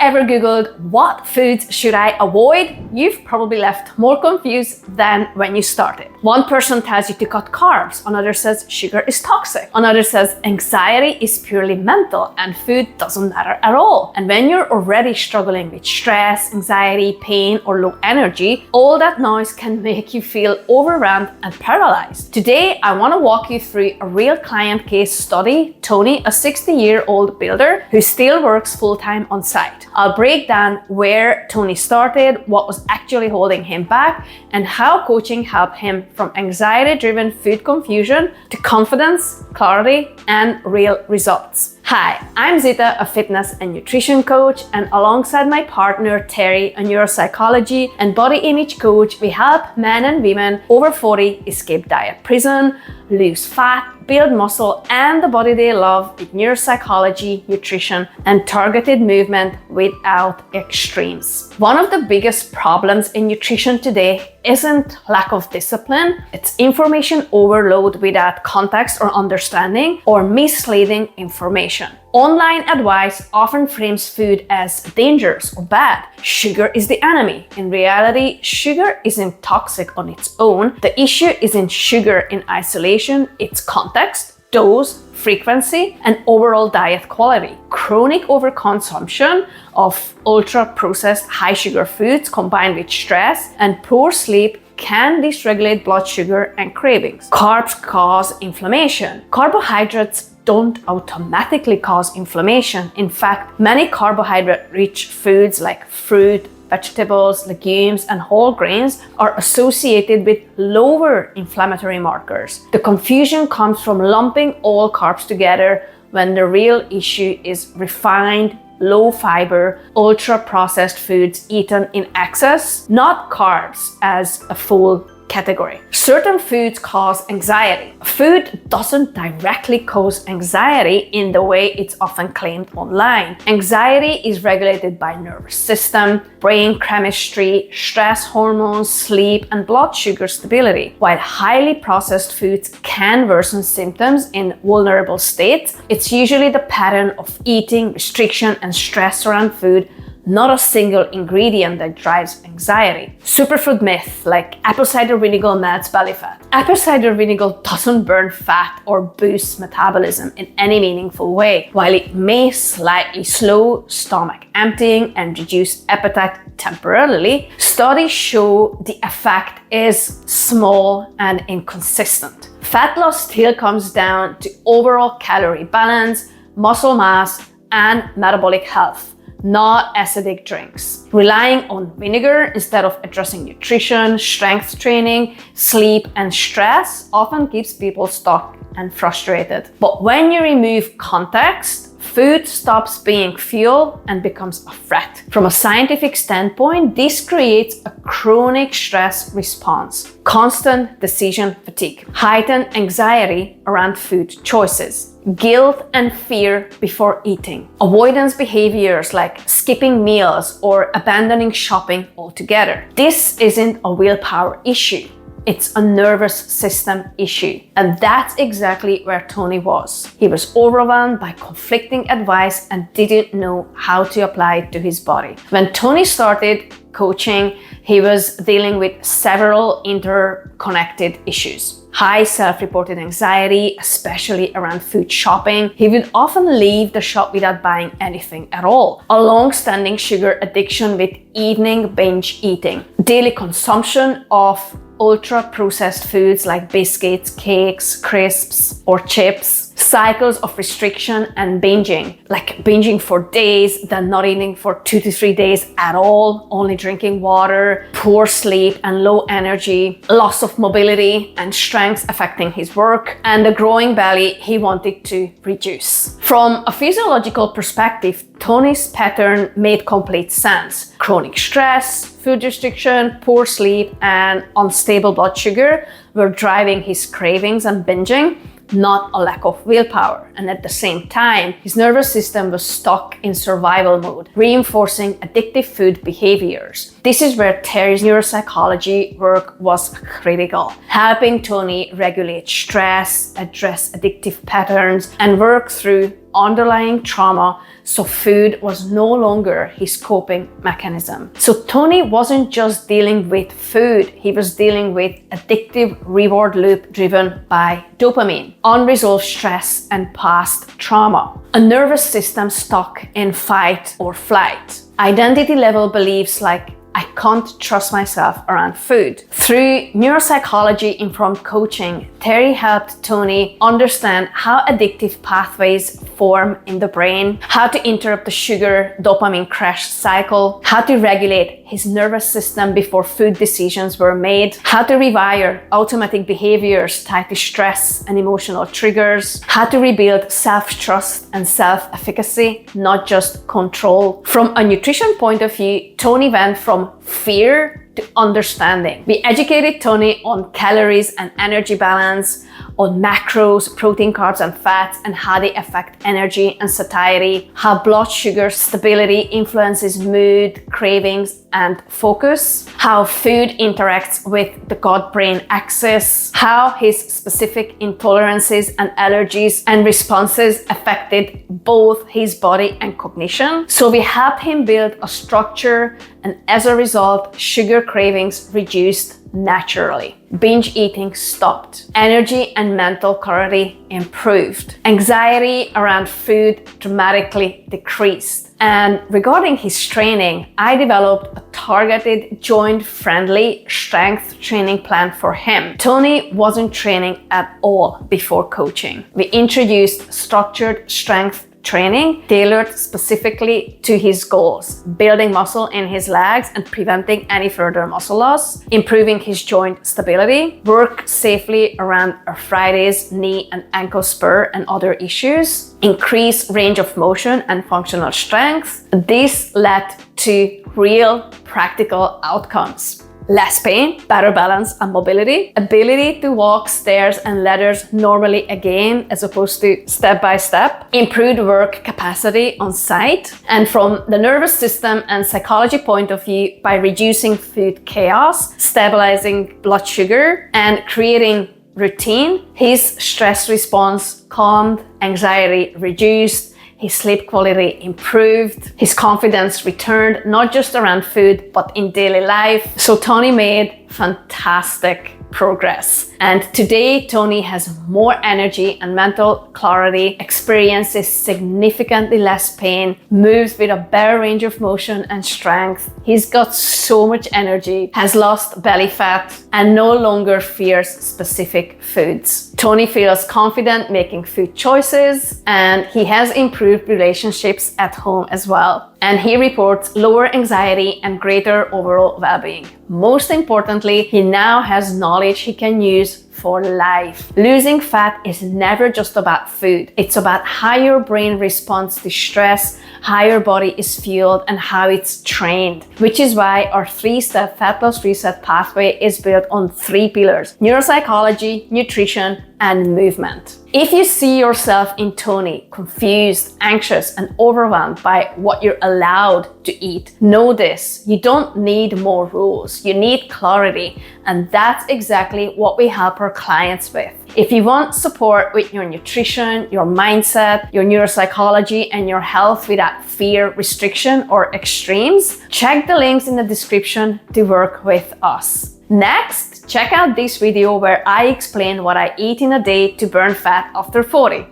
ever Googled what foods should I avoid, you've probably left more confused than when you started. One person tells you to cut carbs, another says sugar is toxic, another says anxiety is purely mental and food doesn't matter at all. And when you're already struggling with stress, anxiety, pain, or low energy, all that noise can make you feel overwhelmed and paralyzed. Today, I want to walk you through a real client case study. Tony, a 60-year-old builder who still works full-time on site. I'll break down where Tony started, what was actually holding him back, and how coaching helped him from anxiety-driven food confusion to confidence, clarity, and real results. Hi, I'm Zita, a fitness and nutrition coach, and alongside my partner Terry, a neuropsychology and body image coach, we help men and women over 40 escape diet prison, lose fat, build muscle and the body they love with neuropsychology, nutrition, and targeted movement without extremes. One of the biggest problems in nutrition today isn't lack of discipline, it's information overload without context or understanding, or misleading information. Online advice often frames food as dangerous or bad. Sugar is the enemy. In reality, sugar isn't toxic on its own. The issue isn't sugar in isolation, it's context, dose, frequency, and overall diet quality. Chronic overconsumption of ultra-processed high-sugar foods combined with stress and poor sleep can dysregulate blood sugar and cravings. Carbs cause inflammation. Carbohydrates don't automatically cause inflammation. In fact, many carbohydrate-rich foods like fruit, vegetables, legumes, and whole grains are associated with lower inflammatory markers. The confusion comes from lumping all carbs together when the real issue is refined, low-fiber, ultra-processed foods eaten in excess, not carbs as a full category. Certain foods cause anxiety. Food doesn't directly cause anxiety in the way it's often claimed online. Anxiety is regulated by nervous system, brain chemistry, stress hormones, sleep, and blood sugar stability. While highly processed foods can worsen symptoms in vulnerable states, it's usually the pattern of eating, restriction, and stress around food, not a single ingredient that drives anxiety. Superfood myth, like apple cider vinegar melts belly fat. Apple cider vinegar doesn't burn fat or boost metabolism in any meaningful way. While it may slightly slow stomach emptying and reduce appetite temporarily, studies show the effect is small and inconsistent. Fat loss still comes down to overall calorie balance, muscle mass, and metabolic health, not acidic drinks. Relying on vinegar instead of addressing nutrition, strength training, sleep, and stress often keeps people stuck and frustrated. But when you remove context, food stops being fuel and becomes a threat. From a scientific standpoint, this creates a chronic stress response, constant decision fatigue, heightened anxiety around food choices, guilt and fear before eating, avoidance behaviors like skipping meals or abandoning shopping altogether. This isn't a willpower issue. It's a nervous system issue. And that's exactly where Tony was. He was overwhelmed by conflicting advice and didn't know how to apply it to his body. When Tony started coaching, he was dealing with several interconnected issues. High self-reported anxiety, especially around food shopping. He would often leave the shop without buying anything at all. A long-standing sugar addiction with evening binge eating. Daily consumption of ultra-processed foods like biscuits, cakes, crisps, or chips. Cycles of restriction and binging, like binging for days, then not eating for 2 to 3 days at all, only drinking water, poor sleep and low energy, loss of mobility and strength affecting his work, and a growing belly he wanted to reduce. From a physiological perspective, Tony's pattern made complete sense. Chronic stress, food restriction, poor sleep, and unstable blood sugar were driving his cravings and binging, not a lack of willpower. And at the same time, his nervous system was stuck in survival mode, reinforcing addictive food behaviors. This is where Terry's neuropsychology work was critical, helping Tony regulate stress, address addictive patterns, and work through underlying trauma so food was no longer his coping mechanism. So Tony wasn't just dealing with food, he was dealing with addictive reward loop driven by dopamine, unresolved stress, and past trauma, a nervous system stuck in fight or flight, identity level beliefs like I can't trust myself around food. Through neuropsychology informed coaching, Terry helped Tony understand how addictive pathways form in the brain, how to interrupt the sugar dopamine crash cycle, how to regulate his nervous system before food decisions were made, how to rewire automatic behaviors tied to stress and emotional triggers, how to rebuild self-trust and self-efficacy, not just control. From a nutrition point of view, Tony went from fear to understanding. We educated Tony on calories and energy balance, on macros, protein, carbs, and fats, and how they affect energy and satiety, how blood sugar stability influences mood, cravings, and focus, how food interacts with the gut-brain axis, how his specific intolerances and allergies and responses affected both his body and cognition. So we helped him build a structure, and as a result, sugar cravings reduced naturally. Binge eating stopped. Energy and mental clarity improved. Anxiety around food dramatically decreased. And regarding his training, I developed a targeted, joint-friendly strength training plan for him. Tony wasn't training at all before coaching. We introduced structured strength training tailored specifically to his goals, building muscle in his legs and preventing any further muscle loss, improving his joint stability, work safely around arthritis, knee and ankle spur and other issues, increase range of motion and functional strength. This led to real practical outcomes. Less pain, better balance and mobility, ability to walk stairs and ladders normally again as opposed to step by step, improved work capacity on site, and from the nervous system and psychology point of view, by reducing food chaos, stabilizing blood sugar, and creating routine, his stress response calmed, anxiety reduced, his sleep quality improved, his confidence returned, not just around food, but in daily life. So Tony made fantastic progress. And today, Tony has more energy and mental clarity, experiences significantly less pain, moves with a better range of motion and strength. He's got so much energy, has lost belly fat, and no longer fears specific foods. Tony feels confident making food choices, and he has improved relationships at home as well. And he reports lower anxiety and greater overall well-being. Most importantly, he now has knowledge he can use for life. Losing fat is never just about food. It's about how your brain responds to stress, how your body is fueled, and how it's trained. Which is why our 3-step Fat Loss Reset pathway is built on 3 pillars: neuropsychology, nutrition, and movement. If you see yourself in Tony, confused, anxious, and overwhelmed by what you're allowed to eat, know this: you don't need more rules, you need clarity. And that's exactly what we help our clients with. If you want support with your nutrition, your mindset, your neuropsychology, and your health without fear, restriction, or extremes, check the links in the description to work with us. Next, check out this video where I explain what I eat in a day to burn fat after 40.